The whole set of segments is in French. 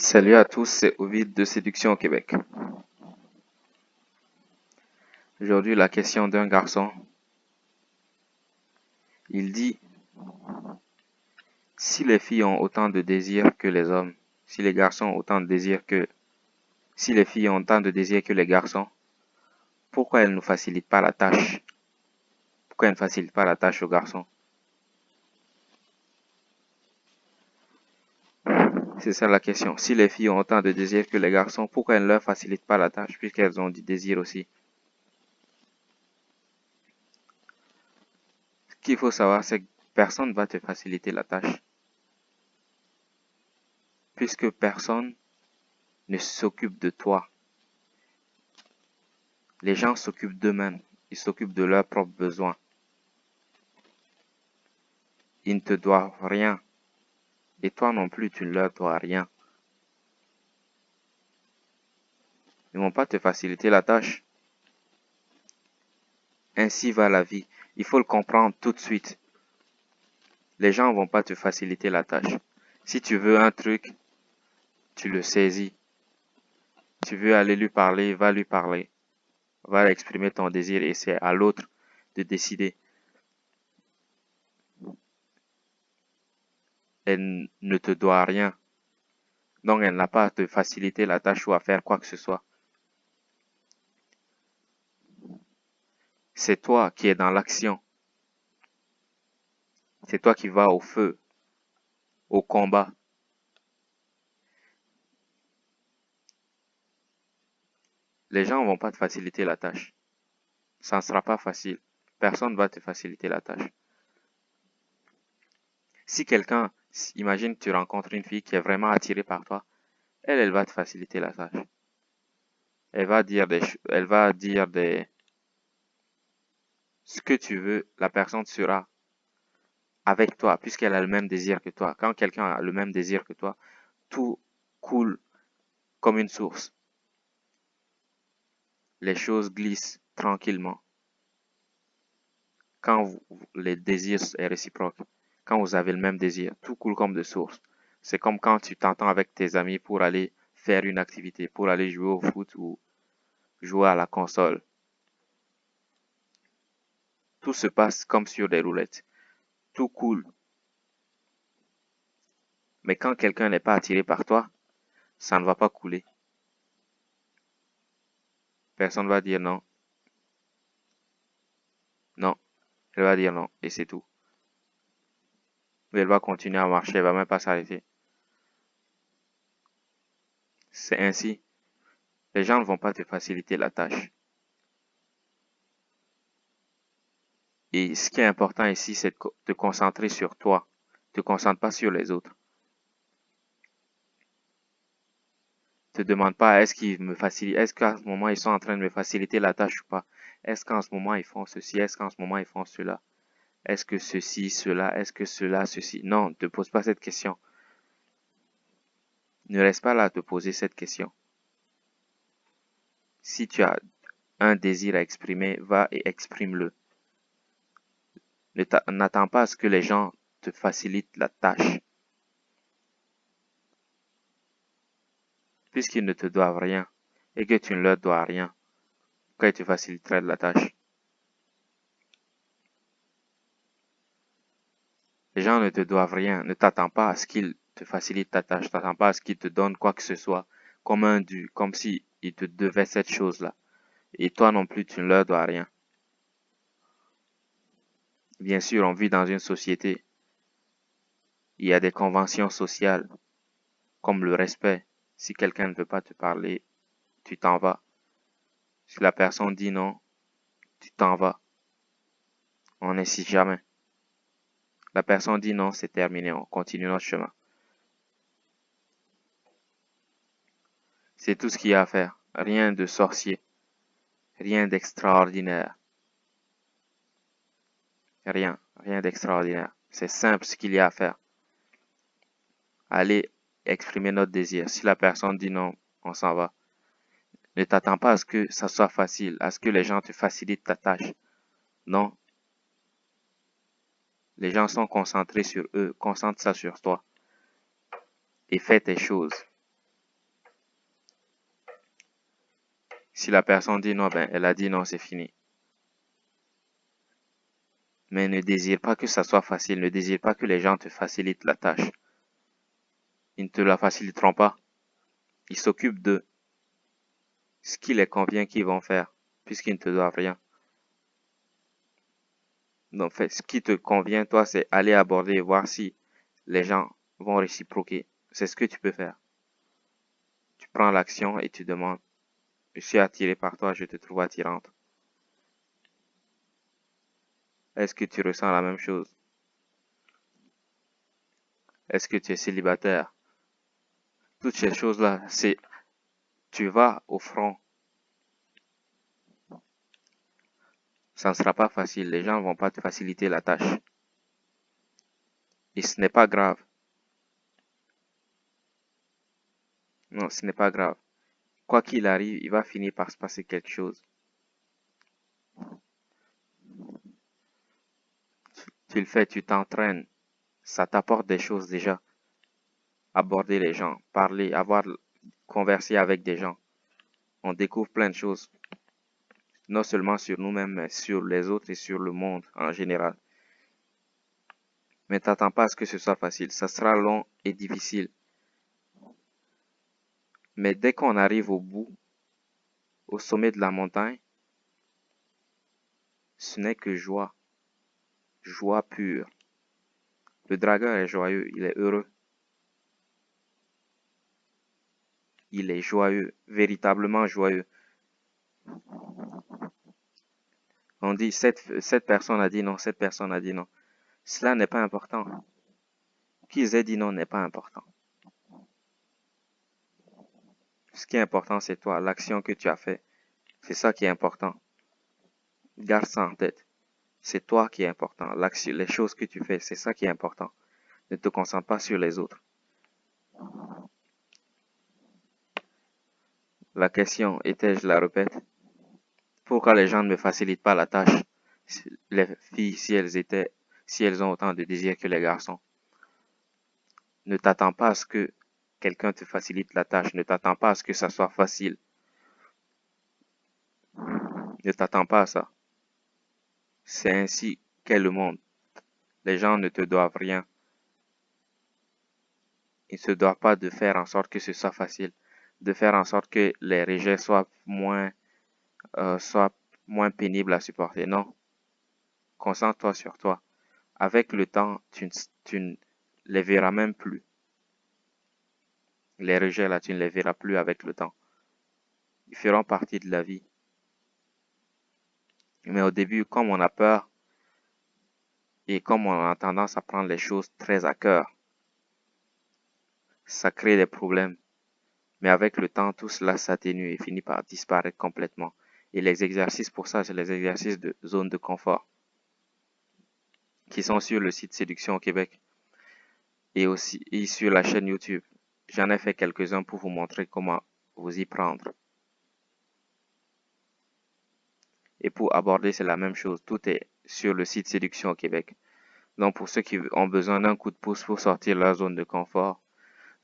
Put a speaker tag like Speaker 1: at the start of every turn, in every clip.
Speaker 1: Salut à tous, c'est Ovid de Séduction au Québec. Aujourd'hui, la question d'un garçon. Il dit, si les filles ont autant de désirs que les hommes, si les garçons ont autant de désirs que... Si les filles ont autant de désirs que les garçons, pourquoi elles ne facilitent pas la tâche? Pourquoi elles ne facilitent pas la tâche aux garçons? C'est ça la question. Si les filles ont autant de désirs que les garçons, pourquoi elles ne leur facilitent pas la tâche puisqu'elles ont du désir aussi? Ce qu'il faut savoir, c'est que personne ne va te faciliter la tâche puisque personne ne s'occupe de toi. Les gens s'occupent d'eux-mêmes, ils s'occupent de leurs propres besoins. Ils ne te doivent rien. Et toi non plus, tu ne leur dois rien. Ils ne vont pas te faciliter la tâche. Ainsi va la vie. Il faut le comprendre tout de suite. Les gens ne vont pas te faciliter la tâche. Si tu veux un truc, tu le saisis. Tu veux aller lui parler, va lui parler. Va exprimer ton désir et c'est à l'autre de décider. Elle ne te doit rien. Donc elle n'a pas à te faciliter la tâche ou à faire quoi que ce soit. C'est toi qui es dans l'action. C'est toi qui vas au feu, au combat. Les gens ne vont pas te faciliter la tâche. Ça ne sera pas facile. Personne ne va te faciliter la tâche. Si quelqu'un, imagine tu rencontres une fille qui est vraiment attirée par toi, elle va te faciliter la tâche. Elle va dire ce que tu veux, la personne sera avec toi, puisqu'elle a le même désir que toi. Quand quelqu'un a le même désir que toi, tout coule comme une source. Les choses glissent tranquillement. Quand les désirs sont réciproques, quand vous avez le même désir, tout coule comme de source. C'est comme quand tu t'entends avec tes amis pour aller faire une activité, pour aller jouer au foot ou jouer à la console. Tout se passe comme sur des roulettes. Tout coule. Mais quand quelqu'un n'est pas attiré par toi, ça ne va pas couler. Personne ne va dire non. Non. Elle va dire non. Et c'est tout. Mais elle va continuer à marcher. Elle va même pas s'arrêter. C'est ainsi. Les gens ne vont pas te faciliter la tâche. Et ce qui est important ici, c'est de te concentrer sur toi. Ne te concentre pas sur les autres. Ne te demande pas est-ce qu'ils me facilitent, est-ce qu'à ce moment ils sont en train de me faciliter la tâche ou pas. Est-ce qu'en ce moment ils font ceci, est-ce qu'en ce moment ils font cela. Est-ce que ceci, cela, est-ce que cela, ceci. Non, ne te pose pas cette question. Ne reste pas là à te poser cette question. Si tu as un désir à exprimer, va et exprime-le. N'attends pas à ce que les gens te facilitent la tâche. Puisqu'ils ne te doivent rien et que tu ne leur dois rien, pourquoi ils te faciliteraient la tâche? Les gens ne te doivent rien. Ne t'attends pas à ce qu'ils te facilitent ta tâche. Ne t'attends pas à ce qu'ils te donnent quoi que ce soit comme un dû, comme si ils te devaient cette chose-là. Et toi non plus, tu ne leur dois rien. Bien sûr, on vit dans une société. Il y a des conventions sociales, comme le respect. Si quelqu'un ne veut pas te parler, tu t'en vas. Si la personne dit non, tu t'en vas. On n'insiste jamais. La personne dit non, c'est terminé. On continue notre chemin. C'est tout ce qu'il y a à faire. Rien de sorcier. Rien d'extraordinaire. Rien d'extraordinaire. C'est simple ce qu'il y a à faire. Aller exprimer notre désir. Si la personne dit non, on s'en va. Ne t'attends pas à ce que ça soit facile, à ce que les gens te facilitent ta tâche. Non. Les gens sont concentrés sur eux. Concentre ça sur toi. Et fais tes choses. Si la personne dit non, ben elle a dit non, c'est fini. Mais ne désire pas que ça soit facile, ne désire pas que les gens te facilitent la tâche. Ils ne te la faciliteront pas. Ils s'occupent de ce qui les convient qu'ils vont faire, puisqu'ils ne te doivent rien. Donc, fait, ce qui te convient, toi, c'est aller aborder et voir si les gens vont réciproquer. C'est ce que tu peux faire. Tu prends l'action et tu demandes, je suis attiré par toi, je te trouve attirante. Est-ce que tu ressens la même chose? Est-ce que tu es célibataire? Toutes ces choses-là, c'est, tu vas au front. Ça ne sera pas facile. Les gens ne vont pas te faciliter la tâche. Et ce n'est pas grave. Non, ce n'est pas grave. Quoi qu'il arrive, il va finir par se passer quelque chose. Tu le fais, tu t'entraînes. Ça t'apporte des choses déjà. Aborder les gens, parler, converser avec des gens. On découvre plein de choses. Non seulement sur nous-mêmes, mais sur les autres et sur le monde en général. Mais t'attends pas à ce que ce soit facile. Ça sera long et difficile. Mais dès qu'on arrive au bout, au sommet de la montagne, ce n'est que joie. Joie pure. Le dragueur est joyeux, il est heureux. Il est joyeux, véritablement joyeux. On dit, cette personne a dit non, cette personne a dit non. Cela n'est pas important. Qu'ils aient dit non n'est pas important. Ce qui est important, c'est toi, l'action que tu as faite. C'est ça qui est important. Garde ça en tête. C'est toi qui est important. L'action, les choses que tu fais, c'est ça qui est important. Ne te concentre pas sur les autres. La question était, je la répète, pourquoi les gens ne me facilitent pas la tâche? Les filles, si elles ont autant de désirs que les garçons. Ne t'attends pas à ce que quelqu'un te facilite la tâche. Ne t'attends pas à ce que ça soit facile. Ne t'attends pas à ça. C'est ainsi qu'est le monde. Les gens ne te doivent rien. Ils ne se doivent pas de faire en sorte que ce soit facile. De faire en sorte que les rejets soient moins pénibles à supporter. Non. Concentre-toi sur toi. Avec le temps, tu ne les verras même plus. Les rejets là, tu ne les verras plus avec le temps. Ils feront partie de la vie. Mais au début, comme on a peur et comme on a tendance à prendre les choses très à cœur, ça crée des problèmes. Mais avec le temps, tout cela s'atténue et finit par disparaître complètement. Et les exercices pour ça, c'est les exercices de zone de confort qui sont sur le site Séduction au Québec et aussi sur la chaîne YouTube. J'en ai fait quelques-uns pour vous montrer comment vous y prendre. Et pour aborder, c'est la même chose. Tout est sur le site Séduction au Québec. Donc pour ceux qui ont besoin d'un coup de pouce pour sortir de leur zone de confort,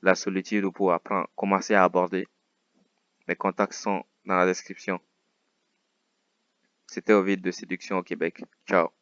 Speaker 1: la solitude ou pour apprendre, commencer à aborder, les contacts sont dans la description. C'était Ovid de Séduction au Québec. Ciao.